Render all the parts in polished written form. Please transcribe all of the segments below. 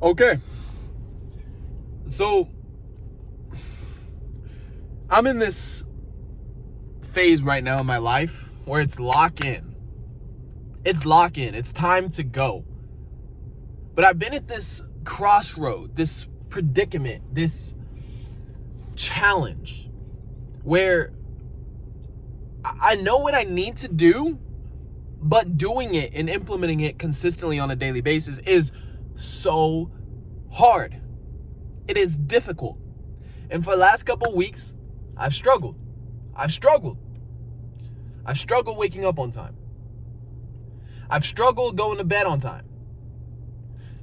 Okay. So I'm in this phase right now in my life where it's lock in. It's lock in. It's time to go. But I've been at this crossroad, this predicament, this challenge where I know what I need to do, but doing it and implementing it consistently on a daily basis is so hard. It is difficult. And for the last couple of weeks, I've struggled. I've struggled waking up on time. I've struggled going to bed on time.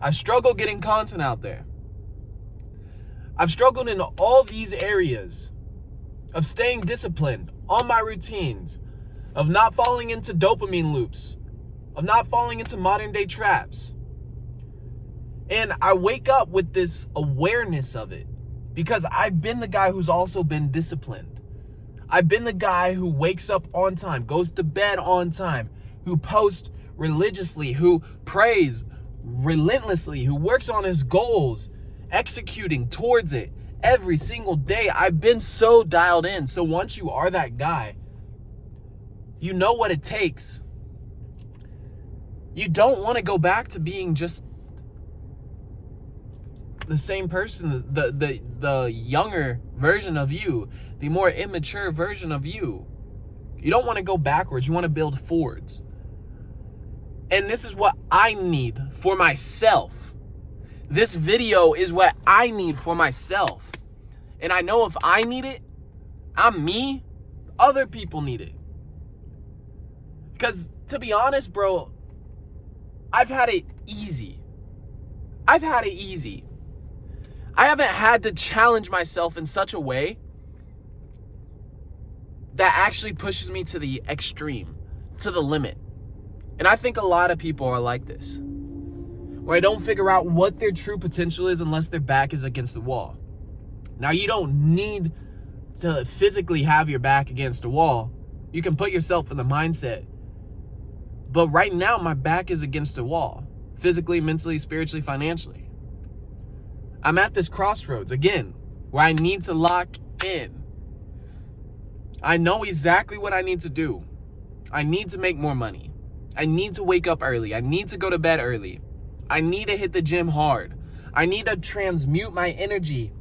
I've struggled getting content out there. I've struggled in all these areas of staying disciplined on my routines, of not falling into dopamine loops, of not falling into modern day traps. And I wake up with this awareness of it because I've been the guy who's also been disciplined. I've been the guy who wakes up on time, goes to bed on time, who posts religiously, who prays relentlessly, who works on his goals, executing towards it every single day. I've been so dialed in. So once you are that guy, you know what it takes. You don't want to go back to being just the same person, the younger version of you, the more immature version of you. You don't want to go backwards. You want to build forwards. And this is what I need for myself. This video is what I need for myself. And I know if I need it, I'm me, other people need it. Because to be honest, bro, I've had it easy. I haven't had to challenge myself in such a way that actually pushes me to the extreme, to the limit. And I think a lot of people are like this, where they don't figure out what their true potential is unless their back is against the wall. Now, you don't need to physically have your back against a wall. You can put yourself in the mindset. But right now, my back is against a wall, physically, mentally, spiritually, financially. I'm at this crossroads, again, where I need to lock in. I know exactly what I need to do. I need to make more money. I need to wake up early. I need to go to bed early. I need to hit the gym hard. I need to transmute my energy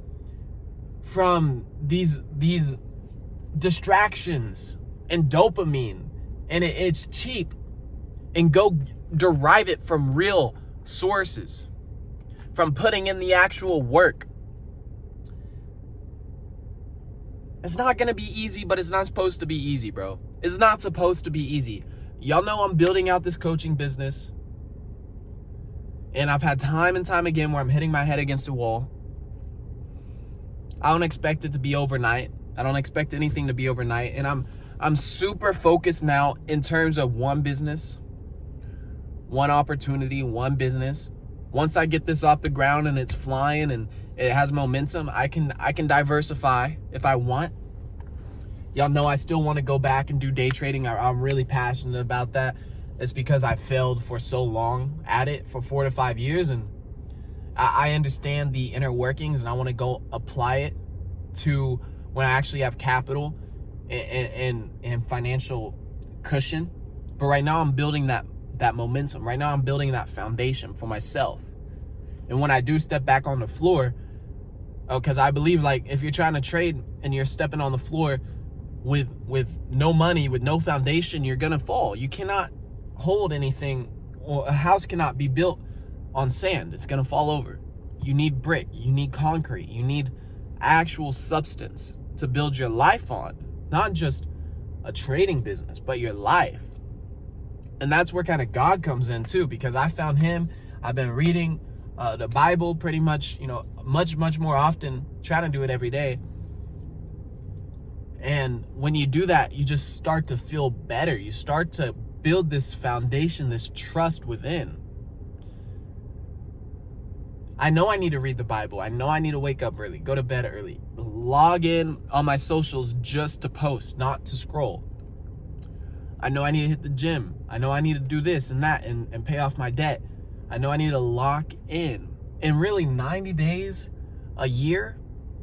from these distractions and dopamine, and it's cheap, and go derive it from real sources, from putting in the actual work. It's not going to be easy, but it's not supposed to be easy, bro. It's not supposed to be easy. Y'all know I'm building out this coaching business, and I've had time and time again where I'm hitting my head against a wall. I don't expect it to be overnight. I don't expect anything to be overnight, and I'm super focused now in terms of one business, one opportunity, one business. Once I get this off the ground and it's flying and it has momentum, I can diversify if I want. Y'all know I still want to go back and do day trading. I'm really passionate about that. It's because I failed for so long at it, for 4 to 5 years, and I understand the inner workings, and I want to go apply it to when I actually have capital and financial cushion. But right now I'm building that momentum. Right now I'm building that foundation for myself. And when I do step back on the floor, because I believe, like, if you're trying to trade and you're stepping on the floor with no money, with no foundation, you're gonna fall. You cannot hold anything, or a house cannot be built on sand. It's gonna fall over. You need brick, you need concrete, you need actual substance to build your life on. Not just a trading business, but your life. And that's where kind of God comes in too, because I found him. I've been reading the Bible pretty much, much more often, trying to do it every day. And when you do that, you just start to feel better. You start to build this foundation, this trust within. I know I need to read the Bible. I know I need to wake up early, go to bed early, log in on my socials just to post, not to scroll. I know I need to hit the gym. I know I need to do this and that and pay off my debt. I know I need to lock in. And really 90 days, a year,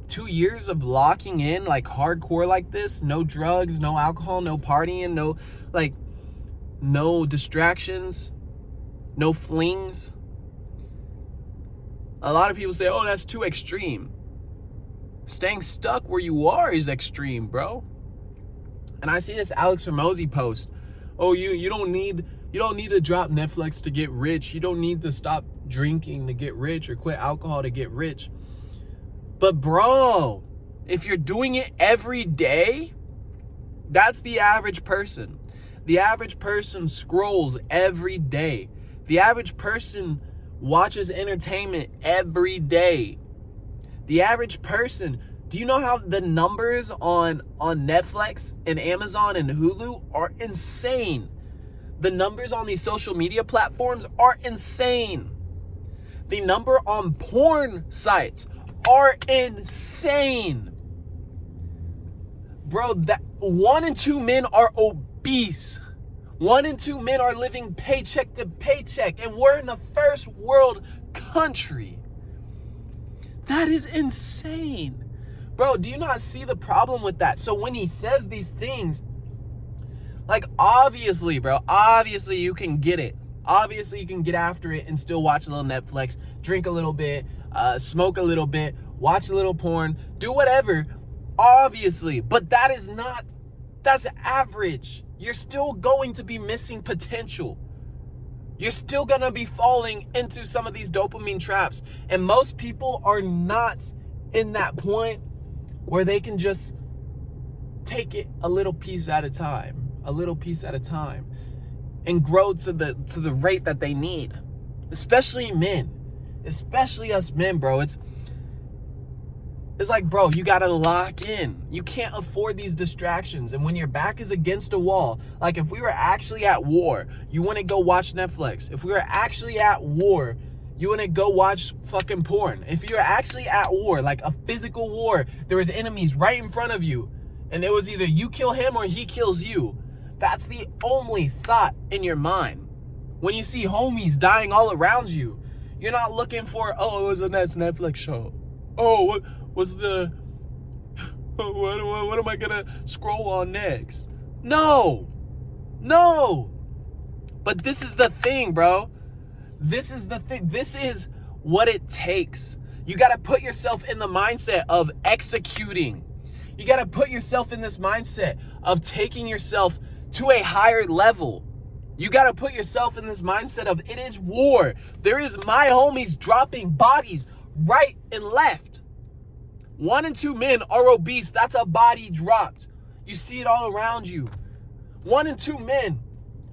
2 years of locking in like hardcore like this, no drugs, no alcohol, no partying, no distractions, no flings. A lot of people say, oh, that's too extreme. Staying stuck where you are is extreme, bro. And I see this Alex Hormozy post. Oh, you don't need to drop Netflix to get rich. You don't need to stop drinking to get rich or quit alcohol to get rich. But bro, if you're doing it every day, that's the average person. The average person scrolls every day. The average person watches entertainment every day. The average person, do you know how the numbers on Netflix and Amazon and Hulu are insane? The numbers on these social media platforms are insane. The number on porn sites are insane. Bro, that 1 in 2 men are obese. 1 in 2 men are living paycheck to paycheck, and we're in a first world country. That is insane. Bro, do you not see the problem with that? So when he says these things, like obviously, bro, obviously you can get it. Obviously you can get after it and still watch a little Netflix, drink a little bit, smoke a little bit, watch a little porn, do whatever, obviously. But that's average. You're still going to be missing potential. You're still going to be falling into some of these dopamine traps. And most people are not in that point where they can just take it a little piece at a time, and grow to the rate that they need. Especially men, especially us men, bro. It's like, bro, you gotta lock in. You can't afford these distractions. And when your back is against a wall, like if we were actually at war, you wouldn't go watch Netflix. If we were actually at war, you wouldn't go watch fucking porn. If you're actually at war, like a physical war, there was enemies right in front of you, and it was either you kill him or he kills you. That's the only thought in your mind. When you see homies dying all around you, you're not looking for, oh, it was a nice Netflix show. Oh, what am I gonna scroll on next? No. But this is the thing, bro. This is the thing. This is what it takes. You gotta put yourself in the mindset of executing. You gotta put yourself in this mindset of taking yourself to a higher level. You gotta put yourself in this mindset of it is war. There is my homies dropping bodies right and left. 1 in 2 men are obese. That's a body dropped. You see it all around you. 1 in 2 men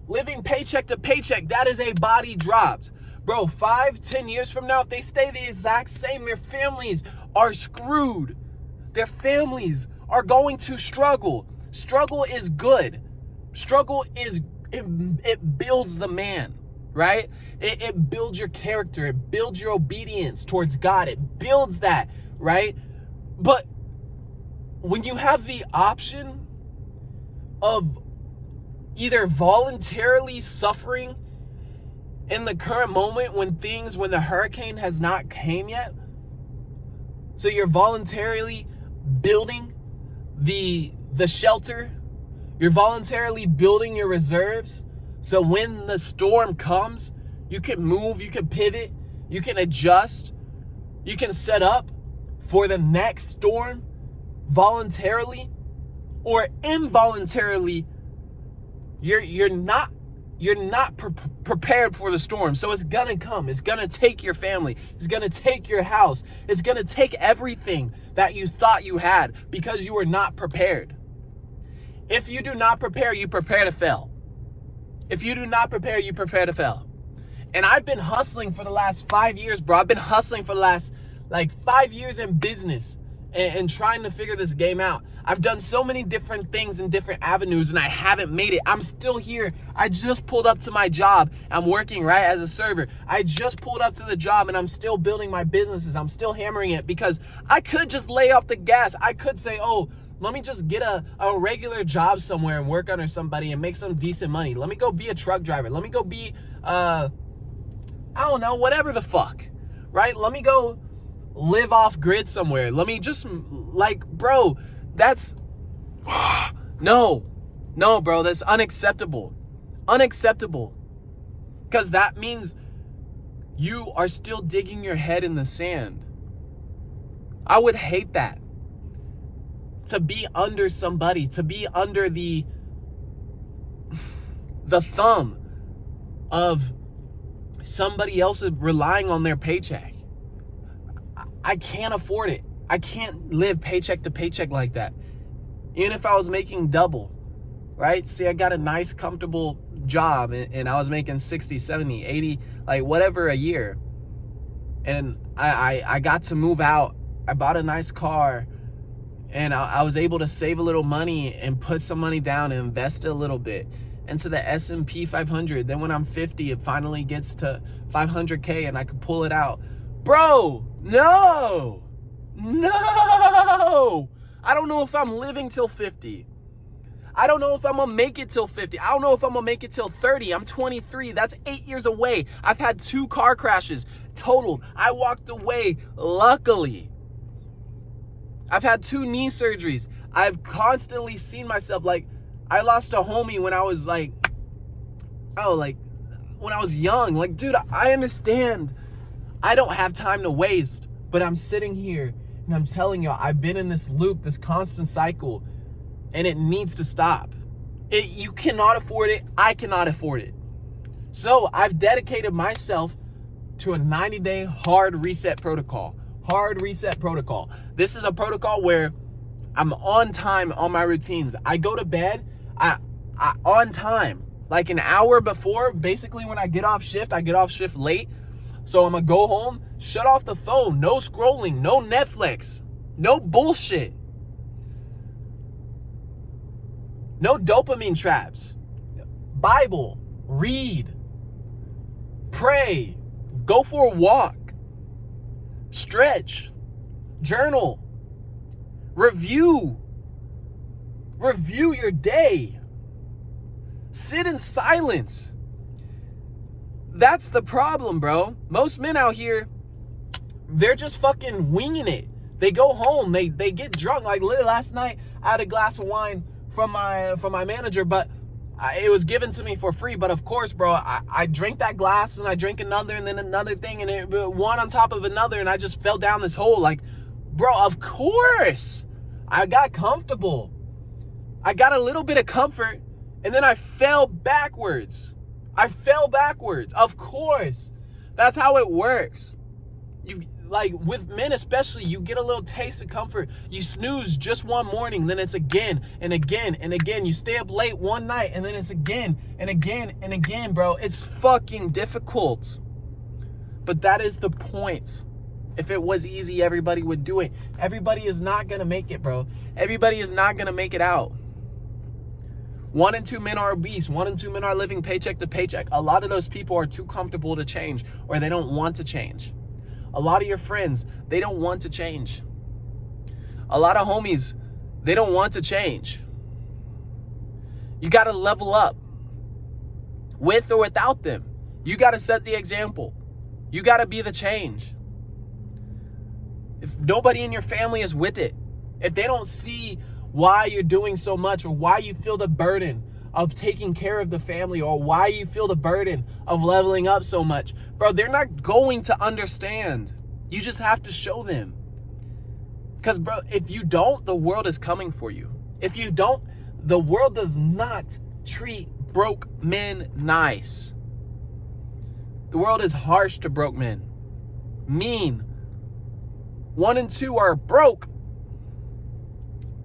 living paycheck to paycheck. That is a body dropped. Bro, 5-10 years from now, if they stay the exact same, their families are screwed. Their families are going to struggle. Struggle is good. Struggle is, it builds the man, right? It builds your character. It builds your obedience towards God. It builds that, right? But when you have the option of either voluntarily suffering in the current moment when the hurricane has not came yet, so you're voluntarily building the shelter, you're voluntarily building your reserves, so when the storm comes, you can move, you can pivot, you can adjust, you can set up for the next storm voluntarily or involuntarily. You're not prepared for the storm. So it's gonna come. It's gonna take your family. It's gonna take your house. It's gonna take everything that you thought you had because you were not prepared. If you do not prepare, you prepare to fail. If you do not prepare, you prepare to fail. And I've been hustling for the last 5 years, bro. I've been hustling for the last 5 years in business and trying to figure this game out. I've done so many different things in different avenues and I haven't made it. I'm still here. I just pulled up to my job. I'm working, right, as a server. I just pulled up to the job and I'm still building my businesses. I'm still hammering it because I could just lay off the gas. I could say, oh, let me just get a regular job somewhere and work under somebody and make some decent money. Let me go be a truck driver. Let me go be, I don't know, whatever the fuck. right? Let me go live off grid somewhere. Let me just, like, bro, that's, no, bro, that's unacceptable. Unacceptable. Because that means you are still digging your head in the sand. I would hate that. To be under somebody, to be under the thumb of somebody else relying on their paycheck. I can't afford it. I can't live paycheck to paycheck like that. Even if I was making double, right? See, I got a nice, comfortable job and I was making 60, 70, 80, like whatever a year. And I got to move out. I bought a nice car and I was able to save a little money and put some money down and invest a little bit into the S&P 500. Then when I'm 50, it finally gets to 500K and I could pull it out. Bro, no. I don't know if I'm living till 50. I don't know if I'm gonna make it till 50. I don't know if I'm gonna make it till 30. I'm 23. That's 8 years away. I've had 2 car crashes totaled. I walked away luckily. I've had 2 knee surgeries. I've constantly seen myself, like, I lost a homie when I was when I was young. Like, dude, I understand. I don't have time to waste, but I'm sitting here and I'm telling you, I've been in this loop, this constant cycle, and it needs to stop. You cannot afford it. I cannot afford it. So I've dedicated myself to a 90-day hard reset protocol. Hard reset protocol. This is a protocol where I'm on time on my routines. I go to bed I on time, like an hour before. Basically, when I get off shift late. So I'm gonna go home, shut off the phone, no scrolling, no Netflix, no bullshit, no dopamine traps. Bible, read, pray, go for a walk, stretch, journal, review your day, sit in silence. That's the problem, bro. Most men out here, they're just fucking winging it. They go home, they get drunk. Like literally last night, I had a glass of wine from my manager, but it was given to me for free. But of course, bro, I drank that glass and I drank another and then another thing, and it one on top of another, and I just fell down this hole. Like, bro, of course, I got comfortable. I got a little bit of comfort, and then I fell backwards. Of course. That's how it works. You, like, with men especially, you get a little taste of comfort. You snooze just one morning, then it's again and again and again. You stay up late one night, and then it's again and again and again, bro. It's fucking difficult. But that is the point. If it was easy, everybody would do it. Everybody is not going to make it, bro. Everybody is not going to make it out. 1 in 2 men are obese. 1 in 2 men are living paycheck to paycheck. A lot of those people are too comfortable to change, or they don't want to change. A lot of your friends, they don't want to change. A lot of homies, they don't want to change. You got to level up with or without them. You got to set the example. You got to be the change. If nobody in your family is with it, if they don't see why you're doing so much, or why you feel the burden of taking care of the family, or why you feel the burden of leveling up so much, bro, they're not going to understand. You just have to show them. Because, bro, if you don't, the world is coming for you. If you don't, the world does not treat broke men nice. The world is harsh to broke men. Mean. 1 in 2 are broke,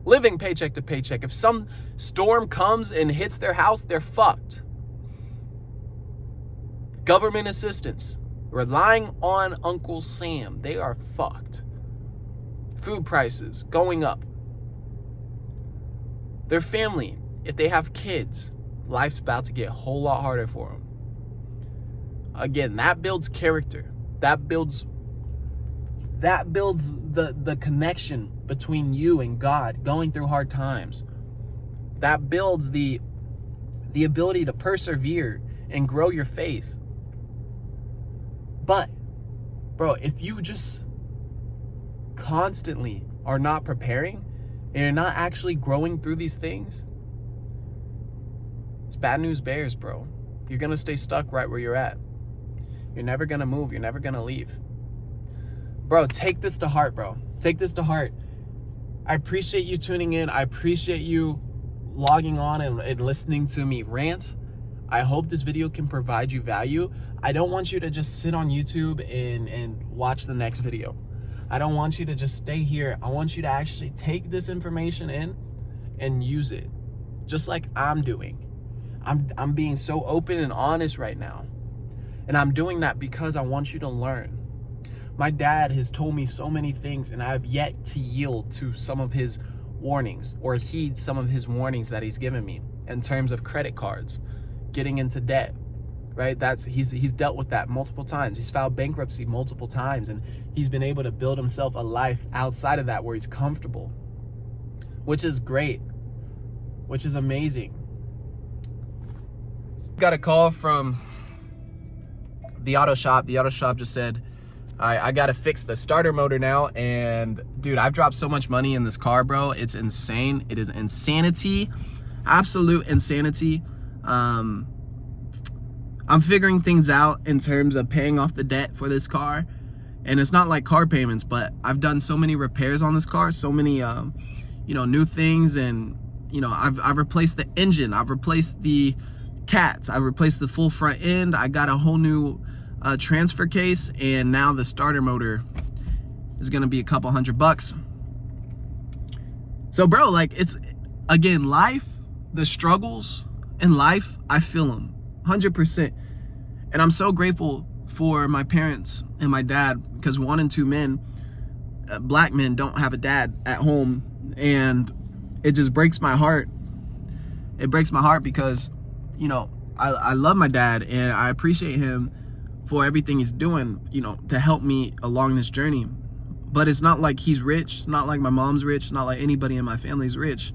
living paycheck to paycheck. If some storm comes and hits their house, they're fucked. Government assistance, relying on Uncle Sam, they are fucked. Food prices going up. Their family, if they have kids, life's about to get a whole lot harder for them. Again, that builds character. That builds the connection between you and God going through hard times. That builds the ability to persevere and grow your faith. But Bro, if you just constantly are not preparing and you're not actually growing through these things, it's bad news bears, bro. You're gonna stay stuck right where you're at. You're never gonna move. You're never gonna leave. Bro, take this to heart, bro. Take this to heart. I appreciate you tuning in. I appreciate you logging on and listening to me rant. I hope this video can provide you value. I don't want you to just sit on YouTube and watch the next video. I don't want you to just stay here. I want you to actually take this information in and use it, just like I'm doing. I'm being so open and honest right now. And I'm doing that because I want you to learn. My dad has told me so many things, and I have yet to yield to some of his warnings or heed some of his warnings that he's given me in terms of credit cards, getting into debt, right? He's dealt with that multiple times. He's filed bankruptcy multiple times, and he's been able to build himself a life outside of that where he's comfortable, which is great, which is amazing. Got a call from the auto shop. The auto shop just said, I gotta fix the starter motor now. And dude, I've dropped so much money in this car, bro. It's insane. It is insanity, absolute insanity. I'm figuring things out in terms of paying off the debt for this car. And it's not like car payments, but I've done so many repairs on this car, so many, new things. And, I've replaced the engine. I've replaced the cats. I replaced the full front end. I got a whole new transfer case, and now the starter motor is gonna be a couple $100. So bro, like, it's, again, life, the struggles in life, I feel them 100%. And I'm so grateful for my parents and my dad, because 1 in 2 men, black men, don't have a dad at home. And it just breaks my heart. It breaks my heart because, I love my dad, and I appreciate him for everything he's doing, to help me along this journey. But it's not like he's rich. It's not like my mom's rich. It's not like anybody in my family's rich.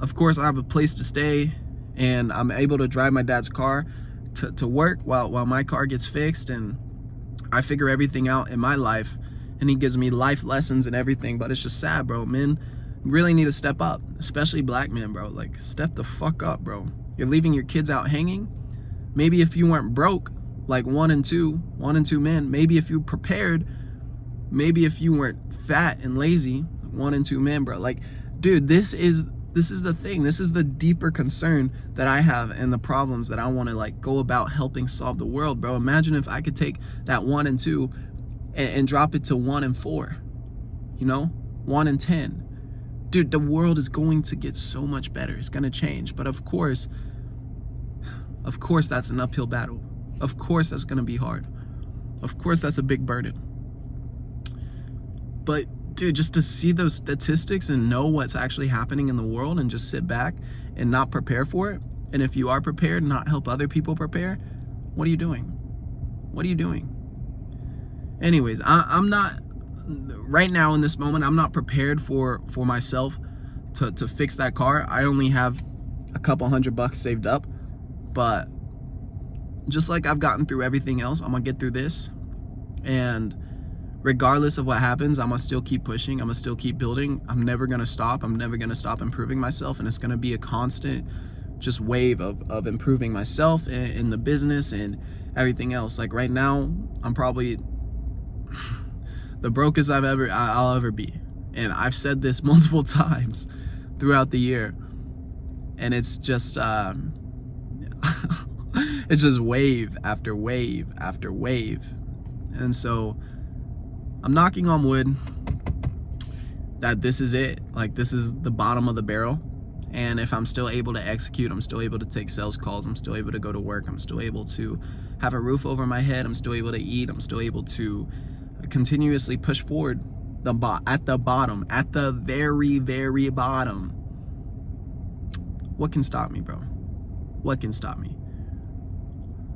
Of course, I have a place to stay, and I'm able to drive my dad's car to work while my car gets fixed, and I figure everything out in my life, and he gives me life lessons and everything. But it's just sad, bro. Men really need to step up, especially black men, bro. Like, step the fuck up, bro. You're leaving your kids out hanging. Maybe if you weren't broke, like 1 in 2 men, maybe if you prepared, maybe if you weren't fat and lazy, 1 in 2 men, bro. Like, dude, this is the thing. This is the deeper concern that I have, and the problems that I want to, like, go about helping solve the world, bro. Imagine if I could take that 1 in 2 and drop it to 1 in 4, 1 in 10. Dude, the world is going to get so much better. It's going to change. But of course, that's an uphill battle. Of course, that's going to be hard. Of course, that's a big burden. But dude, just to see those statistics and know what's actually happening in the world, and just sit back and not prepare for it. And if you are prepared, not help other people prepare, what are you doing? What are you doing? Anyways, I'm not, right now in this moment, I'm not prepared for myself to fix that car. I only have a couple $100 saved up. But just like I've gotten through everything else, I'm gonna get through this. And regardless of what happens, I'm gonna still keep pushing. I'm gonna still keep building. I'm never gonna stop. I'm never gonna stop improving myself. And it's gonna be a constant just wave of improving myself in the business and everything else. Like right now, I'm probably the brokest I'll ever be. And I've said this multiple times throughout the year. And it's just it's just wave after wave after wave. And so I'm knocking on wood that this is it. Like, this is the bottom of the barrel. And if I'm still able to execute, I'm still able to take sales calls, I'm still able to go to work, I'm still able to have a roof over my head, I'm still able to eat, I'm still able to continuously push forward at the bottom, at the very, very bottom. What can stop me, bro? What can stop me?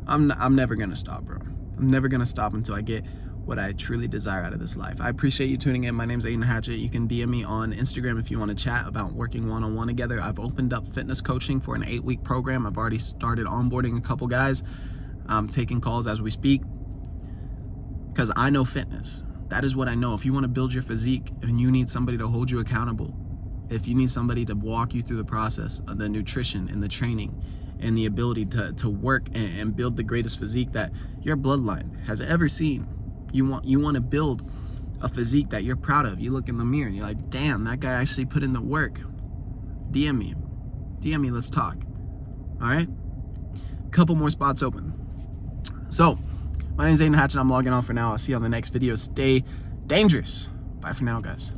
I'm never gonna stop, bro. I'm never gonna stop until I get what I truly desire out of this life. I appreciate you tuning in. My name's Aiden Hatchett. You can DM me on Instagram if you want to chat about working one-on-one together. I've opened up fitness coaching for an 8-week program. I've already started onboarding a couple guys. I'm taking calls as we speak. because I know fitness. That is what I know. If you want to build your physique and you need somebody to hold you accountable, if you need somebody to walk you through the process of the nutrition and the training and the ability to work and build the greatest physique that your bloodline has ever seen, you want to build a physique that you're proud of. You look in the mirror and you're like, damn, that guy actually put in the work. DM me, let's talk. All right, couple more spots open. So my name is Aiden Hatch and I'm logging off for now. I'll see you on the next video. Stay dangerous. Bye for now, guys.